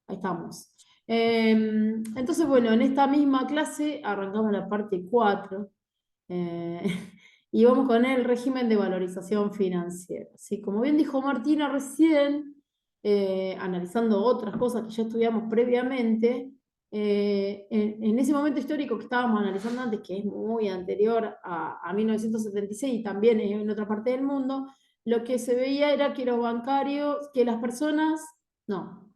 Ahí estamos. Entonces, bueno, en esta misma clase arrancamos la parte 4 eh, y vamos con el régimen de valorización financiera. ¿Sí? Como bien dijo Martina recién, analizando otras cosas que ya estudiamos previamente, en ese momento histórico que estábamos analizando antes, que es muy anterior a 1976 y también en otra parte del mundo, lo que se veía era que los bancarios, que las personas, no,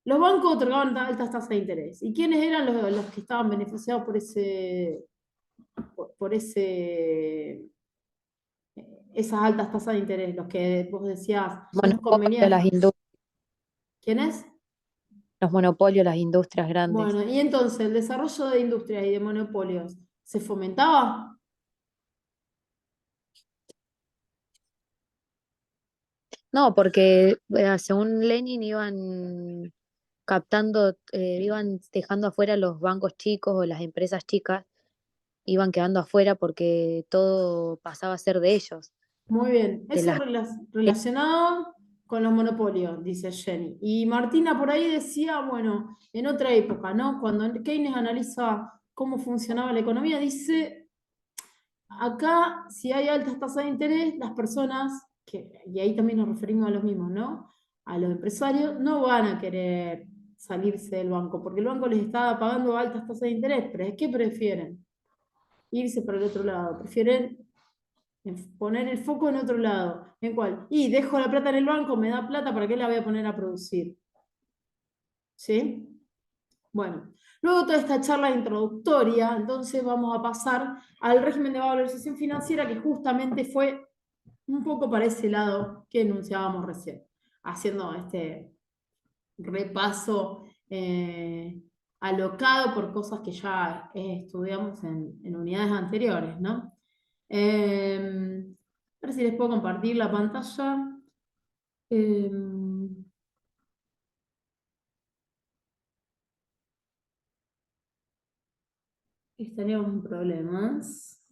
los bancos otorgaban altas tasas de interés. ¿Y quiénes eran los que estaban beneficiados por esas altas tasas de interés? Los que vos decías, no nos Monopolio, convenía. las ¿Quiénes? los monopolios, las industrias grandes. Bueno, y entonces el desarrollo de industrias y de monopolios, ¿se fomentaba? No, porque según Lenin iban captando, iban dejando afuera los bancos chicos o las empresas chicas, iban quedando afuera porque todo pasaba a ser de ellos, Muy bien, de eso las... relacionado con los monopolios, dice Jenny. Y Martina por ahí decía, bueno, en otra época, ¿no? Cuando Keynes analiza cómo funcionaba la economía, dice, acá si hay altas tasas de interés, las personas, y ahí también nos referimos a los mismos, ¿no? A los empresarios, no van a querer salirse del banco, porque el banco les está pagando altas tasas de interés, pero ¿qué prefieren? Irse para el otro lado, prefieren poner el foco en otro lado. ¿En cuál? Y dejo la plata en el banco, me da plata, ¿para qué la voy a poner a producir? ¿Sí? Bueno, luego de toda esta charla introductoria, entonces vamos a pasar al régimen de valorización financiera, que justamente fue un poco para ese lado que enunciábamos recién, haciendo este repaso alocado por cosas que ya estudiamos en unidades anteriores, ¿no? A ver si les puedo compartir la pantalla. Eh, estaríamos en problemas,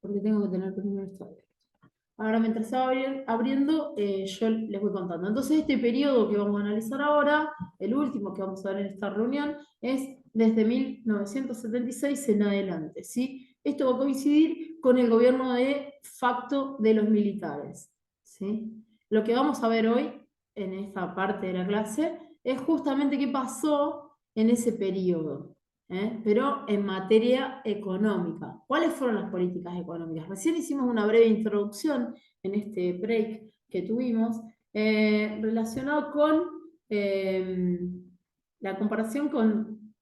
porque tengo que tener primero esto abierto. Ahora, mientras se va abriendo, yo les voy contando. Entonces, este periodo que vamos a analizar ahora, el último que vamos a ver en esta reunión, es desde 1976 en adelante, ¿sí? Esto va a coincidir con el gobierno de facto de los militares, ¿sí? Lo que vamos a ver hoy, en esta parte de la clase, es justamente qué pasó en ese periodo, pero en materia económica. ¿Cuáles fueron las políticas económicas? Recién hicimos una breve introducción en este break que tuvimos relacionado con la comparación con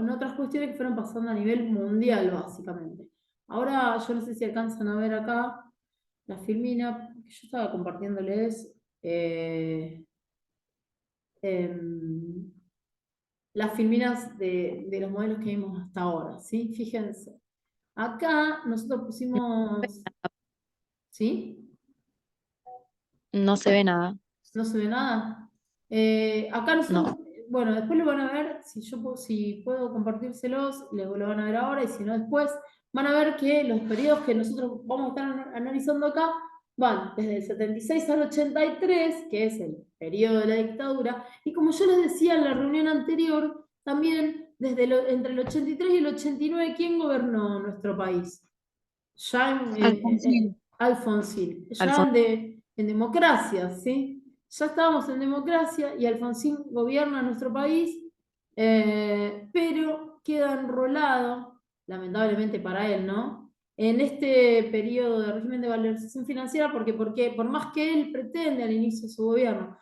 otras cuestiones que fueron pasando a nivel mundial, básicamente. Ahora, yo no sé si alcanzan a ver acá la filmina, que yo estaba compartiéndoles em, las filminas de los modelos que vimos hasta ahora, ¿sí? Fíjense. Acá nosotros pusimos, ¿sí? No se ve nada, ¿No se ve nada? Acá nosotros, no. bueno, después lo van a ver, si puedo compartírselos, lo van a ver ahora, y si no después, van a ver que los periodos que nosotros vamos a estar analizando acá van desde el 76 al 83, que es el periodo de la dictadura, y como yo les decía en la reunión anterior, también entre el 83 y el 89, ¿quién gobernó nuestro país? Ya Alfonsín. Alfonsín, ya Alfonsín. en democracia, ¿sí? Ya estábamos en democracia y Alfonsín gobierna nuestro país, pero queda enrolado, lamentablemente para él, ¿no? En este periodo de régimen de valorización financiera, porque por más que él pretende al inicio de su gobierno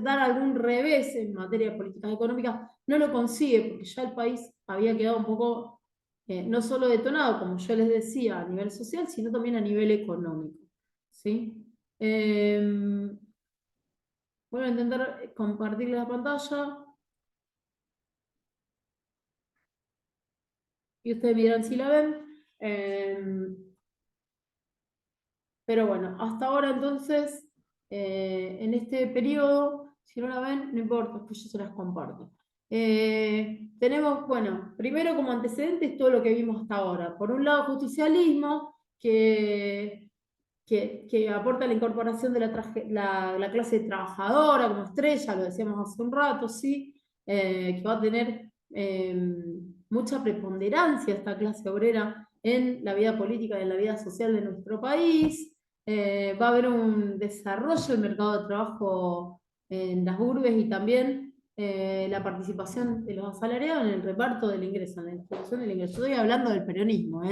dar algún revés en materia de políticas económicas, no lo consigue, porque ya el país había quedado un poco no solo detonado, como yo les decía, a nivel social, sino también a nivel económico. ¿Sí? Voy a intentar compartir la pantalla y ustedes miran si la ven. Pero bueno, hasta ahora entonces, en este periodo, si no la ven, no importa, después yo se las comparto. Tenemos, bueno, primero como antecedentes todo lo que vimos hasta ahora. Por un lado, justicialismo, que que aporta la incorporación de la clase trabajadora como estrella, lo decíamos hace un rato, ¿sí? Que va a tener mucha preponderancia esta clase obrera en la vida política y en la vida social de nuestro país. Va a haber un desarrollo del mercado de trabajo en las urbes y también la participación de los asalariados en el reparto del ingreso, en la distribución del ingreso. Estoy hablando del peronismo,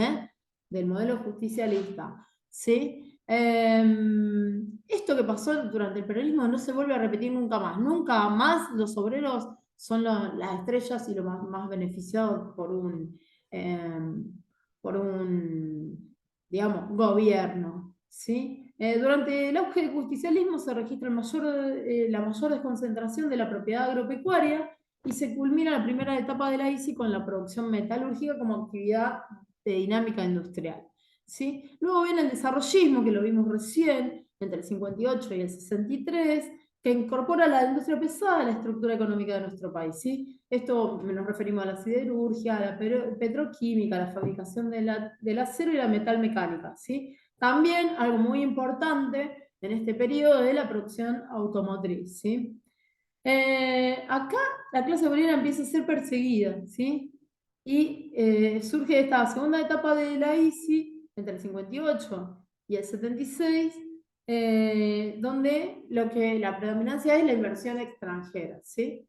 del modelo justicialista. ¿Sí? Esto que pasó durante el peronismo no se vuelve a repetir nunca más. Nunca más los obreros son las estrellas y los más beneficiados por un, digamos, gobierno. ¿Sí? Durante el auge del justicialismo se registra la mayor desconcentración de la propiedad agropecuaria y se culmina la primera etapa de la ICI con la producción metalúrgica como actividad de dinámica industrial. ¿Sí? Luego viene el desarrollismo, que lo vimos recién, entre el 58 y el 63, que incorpora la industria pesada a la estructura económica de nuestro país. ¿Sí? Esto nos referimos a la siderurgia, a la petroquímica, a la fabricación del acero y la metalmecánica. ¿Sí? También algo muy importante en este periodo de la producción automotriz. ¿Sí? Acá la clase obrera empieza a ser perseguida, ¿sí? Y surge esta segunda etapa de la ICI, entre el 58 y el 76, donde la predominancia es la inversión extranjera, ¿sí?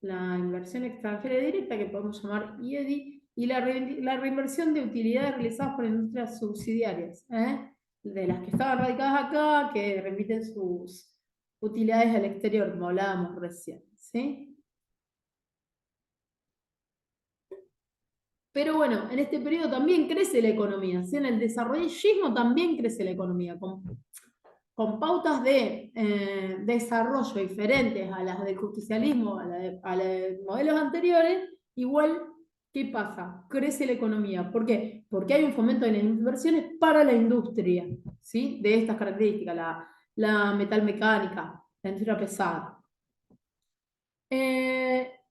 La inversión extranjera directa, que podemos llamar IEDI, y la reinversión de utilidades realizadas por industrias subsidiarias, de las que estaban radicadas acá, que remiten sus utilidades al exterior, como hablábamos recién. ¿Sí? Pero bueno, en este periodo también crece la economía, ¿sí? En el desarrollismo también crece la economía, con pautas de desarrollo diferentes a las del justicialismo, a las de modelos anteriores. Igual, ¿qué pasa? Crece la economía. ¿Por qué? Porque hay un fomento de las inversiones para la industria, ¿sí? De estas características, la metalmecánica, la industria pesada.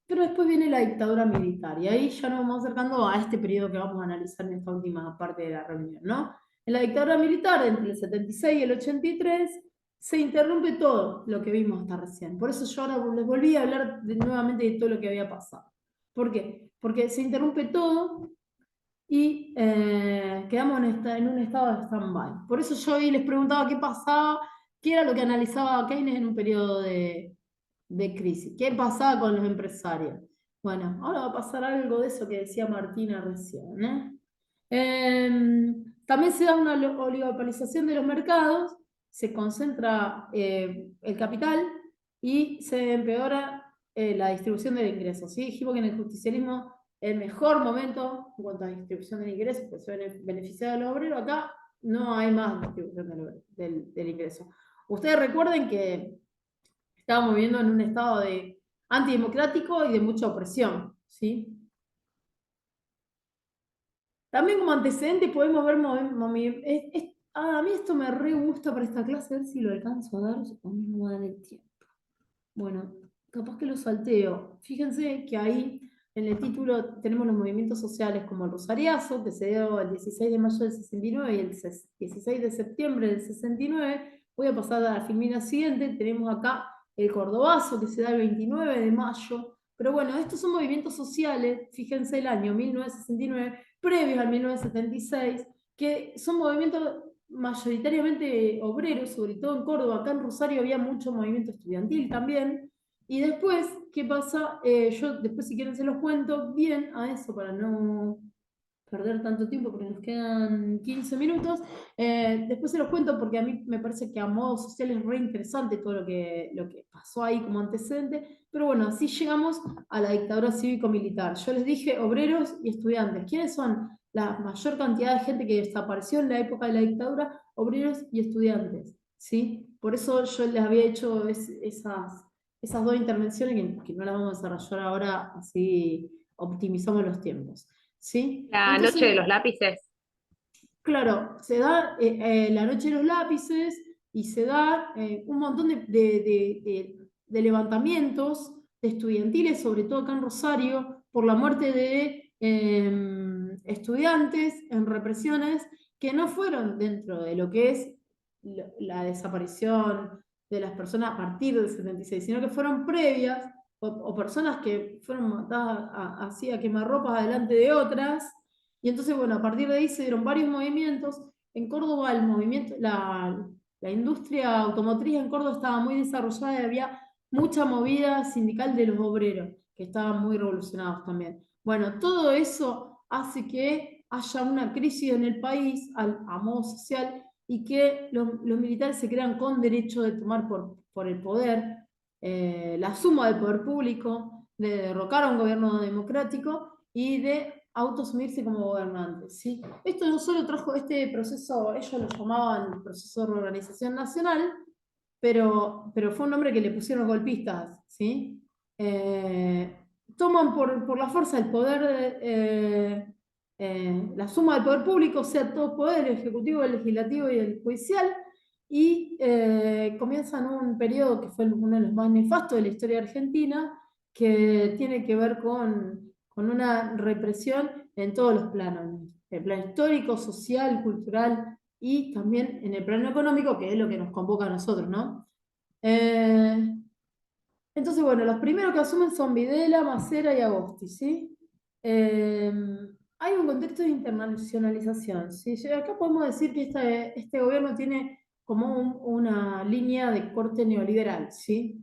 Pero después viene la dictadura militar, y ahí ya nos vamos acercando a este periodo que vamos a analizar en esta última parte de la reunión, ¿no? En la dictadura militar, entre el 76 y el 83, se interrumpe todo lo que vimos hasta recién. Por eso yo ahora les volví a hablar nuevamente de todo lo que había pasado. ¿Por qué? Porque se interrumpe todo y quedamos en un estado de stand-by. Por eso yo hoy les preguntaba qué pasaba, qué era lo que analizaba Keynes en un periodo de crisis. ¿Qué pasaba con los empresarios? Bueno, ahora va a pasar algo de eso que decía Martina recién. También se da una oligopolización de los mercados, se concentra el capital y se empeora la distribución del ingreso. ¿Sí? Dijimos que en el justicialismo el mejor momento en cuanto a distribución del ingreso, pues se beneficiado del obrero, acá no hay más distribución del ingreso. Ustedes recuerden que estábamos viviendo en un estado antidemocrático y de mucha opresión, ¿sí? También como antecedente podemos ver a mí esto me re gusta para esta clase, a ver si lo alcanzo a dar o no me va a dar el tiempo. Bueno, capaz que lo salteo. Fíjense que ahí en el título tenemos los movimientos sociales como el Rosariazo, que se dio el 16 de mayo del 69 y el 16 de septiembre del 69. Voy a pasar a la filmina siguiente. Tenemos acá el Cordobazo, que se da el 29 de mayo. Pero bueno, estos son movimientos sociales, fíjense el año 1969, previos al 1976, que son movimientos mayoritariamente obreros, sobre todo en Córdoba. Acá en Rosario había mucho movimiento estudiantil también. Y después, ¿qué pasa? Yo después, si quieren, se los cuento bien a eso para no perder tanto tiempo, porque nos quedan 15 minutos. Después se los cuento porque a mí me parece que a modo social es re interesante todo lo que pasó ahí como antecedente. Pero bueno, así llegamos a la dictadura cívico-militar. Yo les dije obreros y estudiantes. ¿Quiénes son la mayor cantidad de gente que desapareció en la época de la dictadura? Obreros y estudiantes. ¿Sí? Por eso yo les había hecho esas dos intervenciones que no las vamos a desarrollar ahora, así optimizamos los tiempos. ¿Sí? La Entonces, noche de los lápices. claro, se da la noche de los lápices y se da un montón de levantamientos estudiantiles, sobre todo acá en Rosario, por la muerte de estudiantes en represiones que no fueron dentro de lo que es la desaparición de las personas a partir del 76, sino que fueron previas, o personas que fueron matadas así a quemarropas delante de otras, y entonces, bueno, a partir de ahí se dieron varios movimientos. En Córdoba el movimiento, la industria automotriz en Córdoba estaba muy desarrollada y había mucha movida sindical de los obreros, que estaban muy revolucionados también. Bueno, todo eso hace que haya una crisis en el país a modo social y que los militares se crean con derecho de tomar por el poder, la suma del poder público, de derrocar a un gobierno democrático y de autosumirse como gobernantes, ¿sí? Esto no solo trajo este proceso, ellos lo llamaban proceso de reorganización nacional, pero fue un nombre que le pusieron golpistas, ¿sí? Eh, Toman por la fuerza el poder, la suma del poder público, o sea, todo poder, el ejecutivo, el legislativo y el judicial, y comienzan un periodo que fue uno de los más nefastos de la historia argentina, que tiene que ver con una represión en todos los planos, el plano histórico, social, cultural y también en el plano económico, que es lo que nos convoca a nosotros, ¿no? Eh, entonces, bueno, los primeros que asumen son Videla, Macera y Agosti, ¿sí? Eh, Hay un contexto de internacionalización, ¿sí? Acá podemos decir que este gobierno tiene como una línea de corte neoliberal, ¿sí?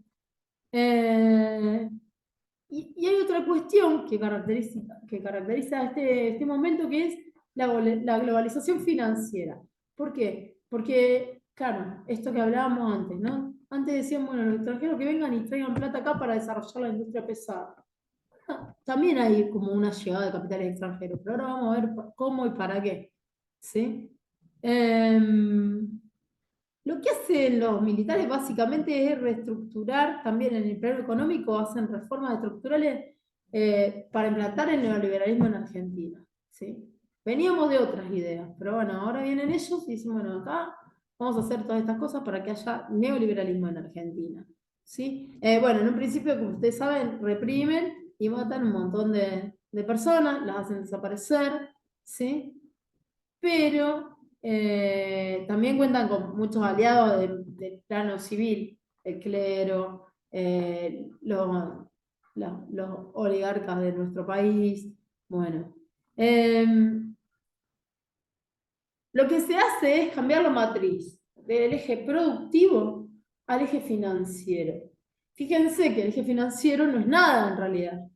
Eh, y hay otra cuestión que caracteriza este momento, que es la globalización financiera. ¿Por qué? Porque, claro, esto que hablábamos antes, ¿no? Antes decían, bueno, los extranjeros que vengan y traigan plata acá para desarrollar la industria pesada. También hay como una llegada de capitales extranjeros, pero ahora vamos a ver cómo y para qué. ¿Sí? Lo que hacen los militares básicamente es reestructurar, también en el plano económico, hacen reformas estructurales para implantar el neoliberalismo en Argentina, ¿sí? Veníamos de otras ideas, pero bueno, ahora vienen ellos y dicen, bueno, acá vamos a hacer todas estas cosas para que haya neoliberalismo en Argentina, ¿sí? Bueno, en un principio, como ustedes saben, reprimen y matan un montón de personas, las hacen desaparecer, ¿sí? Pero también cuentan con muchos aliados del plano civil, el clero, los oligarcas de nuestro país. Bueno, lo que se hace es cambiar la matriz del eje productivo al eje financiero. Fíjense que el eje financiero no es nada en realidad,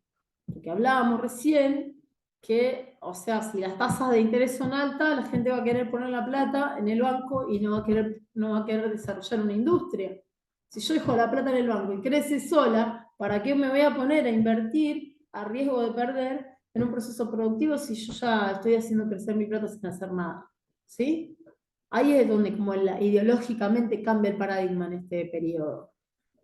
porque hablábamos recién que, o sea, si las tasas de interés son altas, la gente va a querer poner la plata en el banco y no va a querer desarrollar una industria. Si yo dejo la plata en el banco y crece sola, ¿para qué me voy a poner a invertir a riesgo de perder en un proceso productivo si yo ya estoy haciendo crecer mi plata sin hacer nada? ¿Sí? Ahí es donde como ideológicamente cambia el paradigma en este periodo.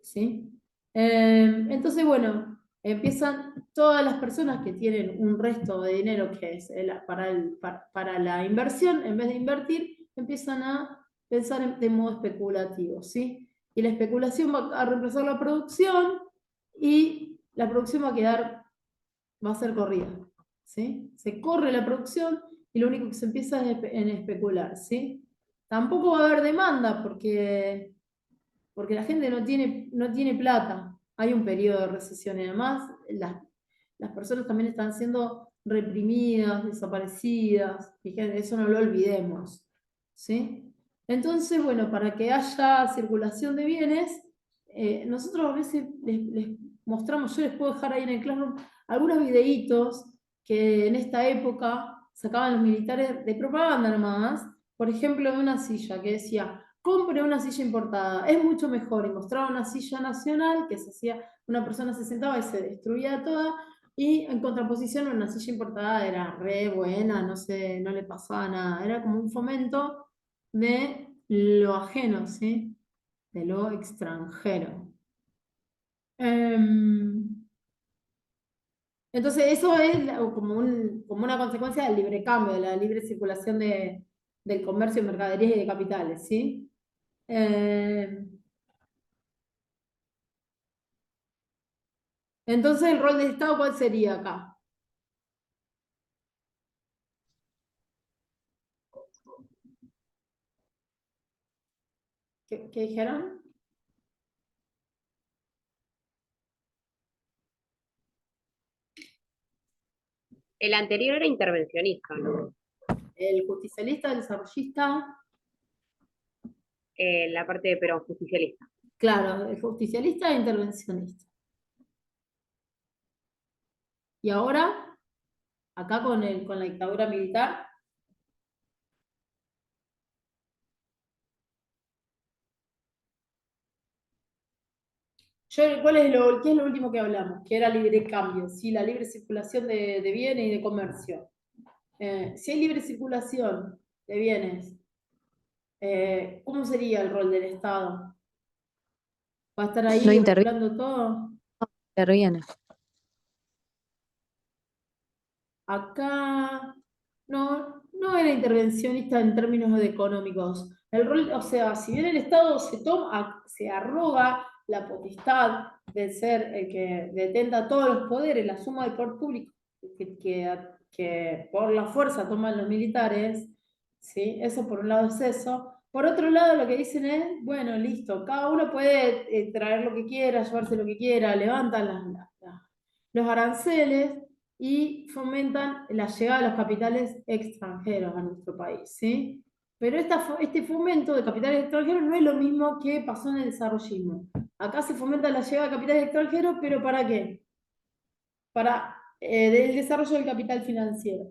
¿Sí? Entonces, bueno, empiezan todas las personas que tienen un resto de dinero que es para la inversión, en vez de invertir, empiezan a pensar de modo especulativo, ¿sí? Y la especulación va a reemplazar la producción y la producción va a ser corrida, ¿sí? Se corre la producción y lo único que se empieza es en especular, ¿sí? Tampoco va a haber demanda porque la gente no tiene plata. Hay un periodo de recesión y además las personas también están siendo reprimidas, desaparecidas. Fíjense, eso no lo olvidemos. ¿Sí? Entonces, bueno, para que haya circulación de bienes, nosotros a veces les mostramos, yo les puedo dejar ahí en el Classroom algunos videitos que en esta época sacaban los militares de propaganda nomás, por ejemplo, de una silla que decía: compre una silla importada, es mucho mejor. Y mostraba una silla nacional que se hacía, una persona se sentaba y se destruía toda, y en contraposición una silla importada era re buena, no sé, no le pasaba nada, era como un fomento de lo ajeno, ¿sí? De lo extranjero. Entonces eso es como una consecuencia del libre cambio, de la libre circulación del comercio de mercaderías y de capitales, ¿sí? Eh, Entonces, ¿el rol del Estado cuál sería acá? qué dijeron? El anterior era intervencionista, ¿no? El justicialista, el desarrollista, La parte de Perón, justicialista. claro, el justicialista e intervencionista. Y ahora, acá con la dictadura militar, ¿qué es lo último que hablamos? Que era libre cambio, ¿sí? La libre circulación de bienes y de comercio. Si hay libre circulación de bienes, ¿cómo sería el rol del Estado? ¿Va a estar No ahí interviene, regulando todo? interviene. Acá no era intervencionista en términos de económicos. El rol, o sea, si bien el Estado se arroga la potestad de ser el que detenta todos los poderes, la suma del poder público que por la fuerza toman los militares, ¿sí? Eso por un lado es eso. Por otro lado, lo que dicen es, bueno, listo, cada uno puede traer lo que quiera, llevarse lo que quiera, levantan los aranceles y fomentan la llegada de los capitales extranjeros a nuestro país, ¿sí? Pero este fomento de capitales extranjeros no es lo mismo que pasó en el desarrollismo. Acá se fomenta la llegada de capitales extranjeros, pero ¿para qué? Para el desarrollo del capital financiero,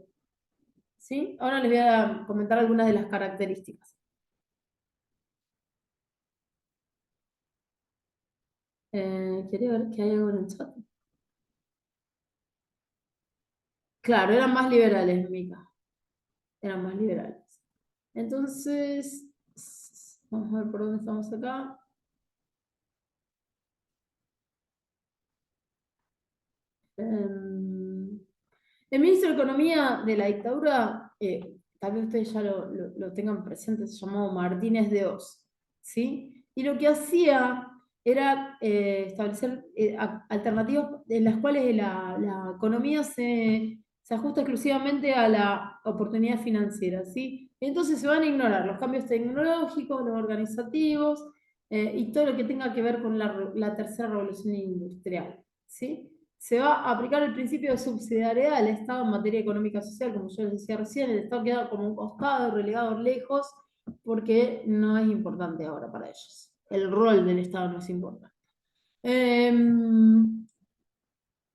¿sí? Ahora les voy a comentar algunas de las características. ¿Quería ver que hay algo en el chat? Claro, eran más liberales, Mica. Eran más liberales. Entonces, vamos a ver por dónde estamos acá. El ministro de Economía de la dictadura, tal vez ustedes ya lo tengan presente, se llamó Martínez de Oz, ¿sí? Y lo que hacía era establecer alternativas en las cuales la economía se ajusta exclusivamente a la oportunidad financiera, ¿sí? Entonces se van a ignorar los cambios tecnológicos, los organizativos, y todo lo que tenga que ver con la tercera revolución industrial, ¿sí? Se va a aplicar el principio de subsidiariedad del Estado en materia económica y social, como yo les decía recién, el Estado queda como un costado, relegado lejos, porque no es importante ahora para ellos. El rol del Estado no es importante.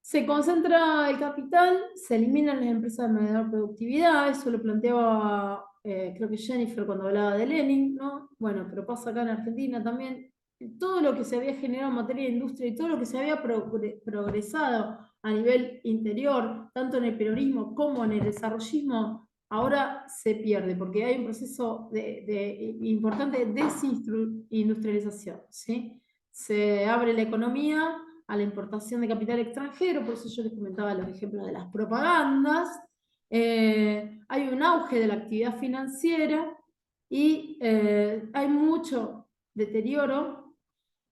Se concentra el capital, se eliminan las empresas de menor productividad, eso lo planteaba, creo que Jennifer cuando hablaba de Lenin, ¿no? Bueno, pero pasa acá en Argentina también. Todo lo que se había generado en materia de industria y todo lo que se había progresado a nivel interior, tanto en el peronismo como en el desarrollismo, ahora se pierde, porque hay un proceso de importante desindustrialización, ¿sí? Se abre la economía a la importación de capital extranjero, por eso yo les comentaba los ejemplos de las propagandas. Hay un auge de la actividad financiera y hay mucho deterioro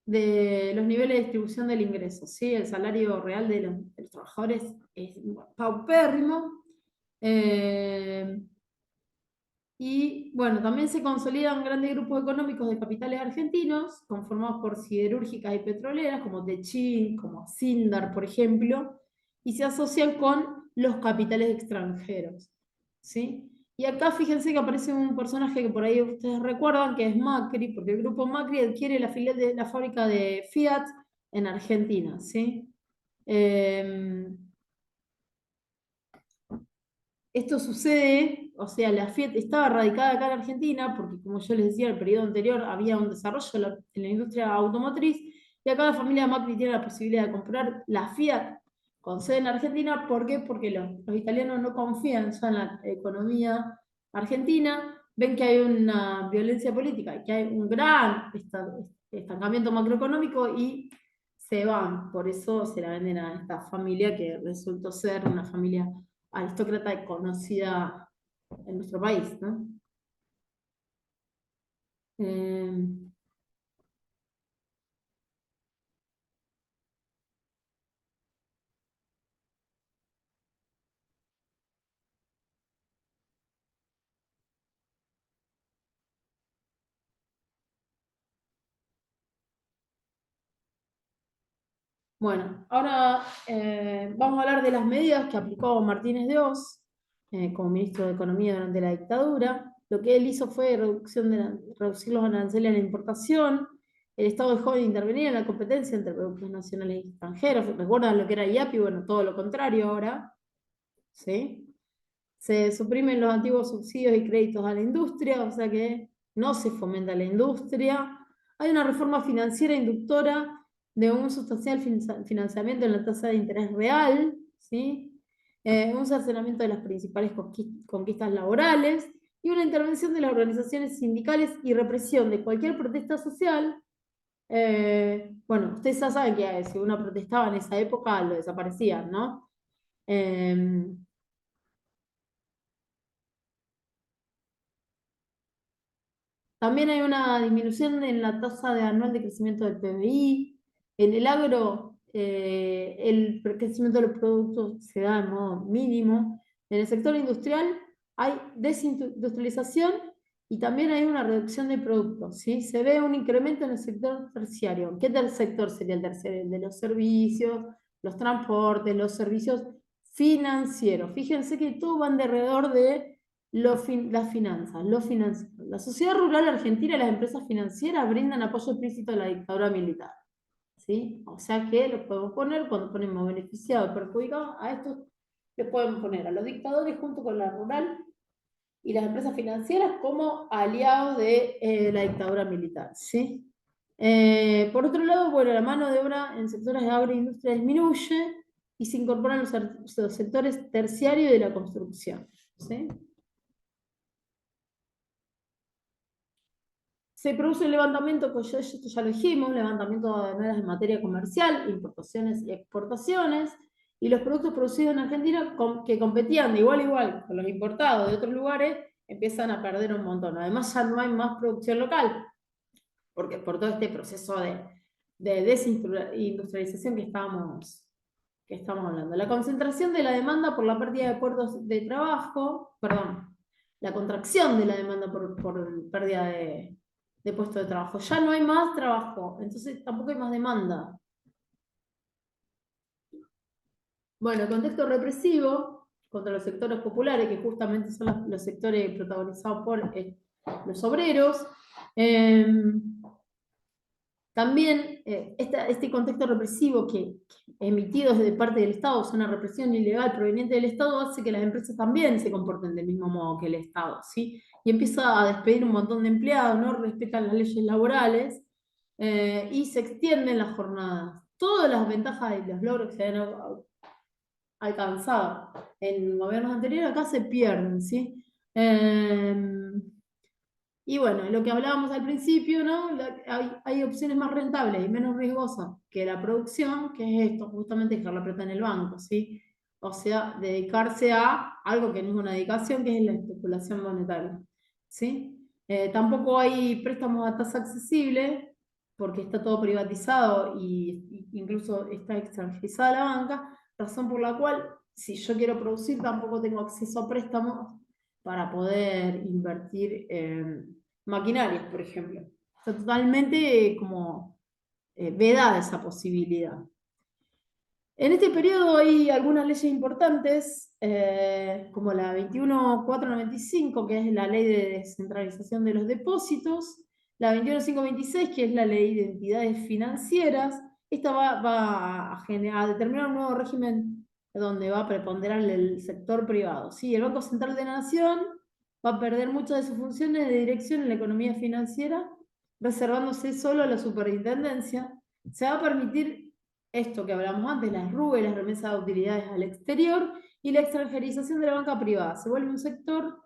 de los niveles de distribución del ingreso, ¿sí? El salario real de los trabajadores es paupérrimo. Eh, y bueno, también se consolidan grandes grupos económicos de capitales argentinos, conformados por siderúrgicas y petroleras, como Techin, como Sindar, por ejemplo, y se asocian con los capitales extranjeros, ¿sí? Y acá fíjense que aparece un personaje que por ahí ustedes recuerdan, que es Macri, porque el grupo Macri adquiere la filial de la fábrica de Fiat en Argentina, ¿sí? Esto sucede, o sea, la Fiat estaba radicada acá en Argentina, porque como yo les decía, en el periodo anterior había un desarrollo en la industria automotriz, y acá la familia Macri tiene la posibilidad de comprar la Fiat con sede en Argentina. ¿Por qué? Porque los italianos no confían ya en la economía argentina, ven que hay una violencia política y que hay un gran estancamiento macroeconómico y se van. Por eso se la venden a esta familia que resultó ser una familia aristócrata y conocida en nuestro país, ¿no? Eh, Bueno, ahora vamos a hablar de las medidas que aplicó Martínez de Oz como ministro de Economía durante la dictadura. Lo que él hizo fue reducir los aranceles a la importación. El Estado dejó de intervenir en la competencia entre productos nacionales y extranjeros. ¿Recuerdan lo que era IAPI? Bueno, todo lo contrario ahora. ¿Sí? Se suprimen los antiguos subsidios y créditos a la industria, o sea que no se fomenta la industria. Hay una reforma financiera inductora de un sustancial financiamiento en la tasa de interés real, ¿sí? Un cercenamiento de las principales conquistas laborales y una intervención de las organizaciones sindicales y represión de cualquier protesta social. Bueno, ustedes ya saben que si uno protestaba en esa época lo desaparecían, ¿no? También hay una disminución en la tasa anual de crecimiento del PBI. En el agro, el crecimiento de los productos se da de modo mínimo. En el sector industrial hay desindustrialización y también hay una reducción de productos, ¿sí? Se ve un incremento en el sector terciario. ¿Qué sector sería el terciario? El de los servicios, los transportes, los servicios financieros. Fíjense que todo van de alrededor de las finanzas, lo financiero. La sociedad rural argentina y las empresas financieras brindan apoyo explícito a la dictadura militar. ¿Sí? O sea que lo podemos poner, cuando ponemos beneficiados y perjudicados, a estos les podemos poner a los dictadores junto con la rural y las empresas financieras como aliados de la dictadura militar. ¿Sí? Por otro lado, bueno, la mano de obra en sectores de agroindustria disminuye y se incorporan los sectores terciarios de la construcción. ¿Sí? Se produce un levantamiento, pues esto ya lo dijimos, levantamiento de aduaneras en materia comercial, importaciones y exportaciones, y los productos producidos en Argentina que competían de igual a igual con los importados de otros lugares, empiezan a perder un montón. Además ya no hay más producción local, porque por todo este proceso de desindustrialización que estamos hablando. La concentración de la demanda por la pérdida de puestos de trabajo, perdón, la contracción de la demanda por pérdida de puestos de trabajo. Ya no hay más trabajo, entonces tampoco hay más demanda. Bueno, el contexto represivo contra los sectores populares, que justamente son los sectores protagonizados por los obreros. También este contexto represivo que emitido de parte del Estado, es una represión ilegal proveniente del Estado, hace que las empresas también se comporten del mismo modo que el Estado, ¿sí? Y empieza a despedir un montón de empleados, no respetan las leyes laborales y se extienden las jornadas. Todas las ventajas y los logros que se han alcanzado en gobiernos anteriores acá se pierden, ¿sí? Y bueno, lo que hablábamos al principio, ¿no? Hay opciones más rentables y menos riesgosas que la producción, que es esto, justamente dejar la plata en el banco, ¿sí? O sea, dedicarse a algo que no es una dedicación, que es la especulación monetaria, ¿sí? Tampoco hay préstamos a tasa accesible, porque está todo privatizado y incluso está extranjerizada la banca, razón por la cual, si yo quiero producir, tampoco tengo acceso a préstamos para poder invertir en maquinarias, por ejemplo. Está totalmente como vedada esa posibilidad. En este periodo hay algunas leyes importantes, como la 21495, que es la ley de descentralización de los depósitos, la 21526, que es la ley de entidades financieras. Esta va a determinar un nuevo régimen donde va a preponderar el sector privado. ¿Sí? El Banco Central de la Nación va a perder muchas de sus funciones de dirección en la economía financiera, reservándose solo a la superintendencia. Se va a permitir esto que hablamos antes, las RUE, las remesas de utilidades al exterior y la extranjerización de la banca privada. Se vuelve un sector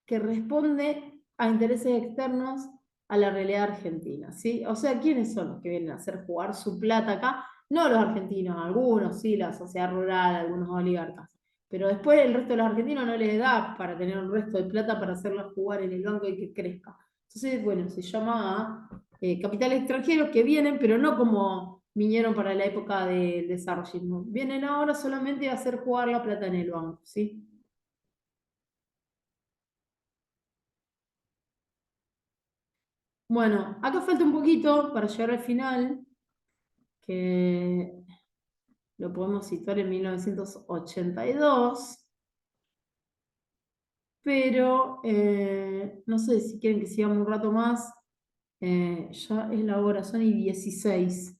que responde a intereses externos a la realidad argentina, ¿sí? O sea, ¿quiénes son los que vienen a hacer jugar su plata acá? No los argentinos, algunos sí, la sociedad rural, algunos oligarcas. Pero después el resto de los argentinos no les da para tener un resto de plata para hacerla jugar en el banco y que crezca. Entonces, bueno, se llama a capitales extranjeros que vienen, pero no como vinieron para la época del desarrollismo. Vienen ahora solamente a hacer jugar la plata en el banco, ¿sí? Bueno, acá falta un poquito para llegar al final, que lo podemos situar en 1982, pero no sé si quieren que sigamos un rato más, ya es la hora, son y 16.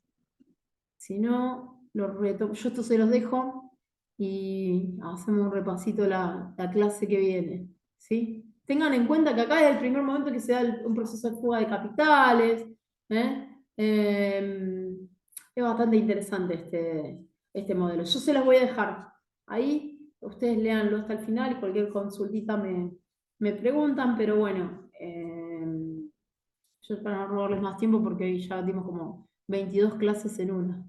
Si no, yo esto se los dejo y hacemos un repasito la clase que viene, ¿sí? Tengan en cuenta que acá es el primer momento que se da un proceso de fuga de capitales, ¿eh? Es bastante interesante este modelo. Yo se los voy a dejar ahí, ustedes léanlo hasta el final y cualquier consultita me preguntan, pero bueno, yo para no robarles más tiempo porque hoy ya dimos como 22 clases en una.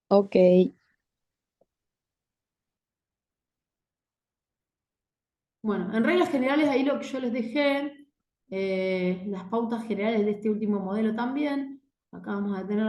Ok. Bueno, en reglas generales ahí lo que yo les dejé, las pautas generales de este último modelo también. Acá vamos a tener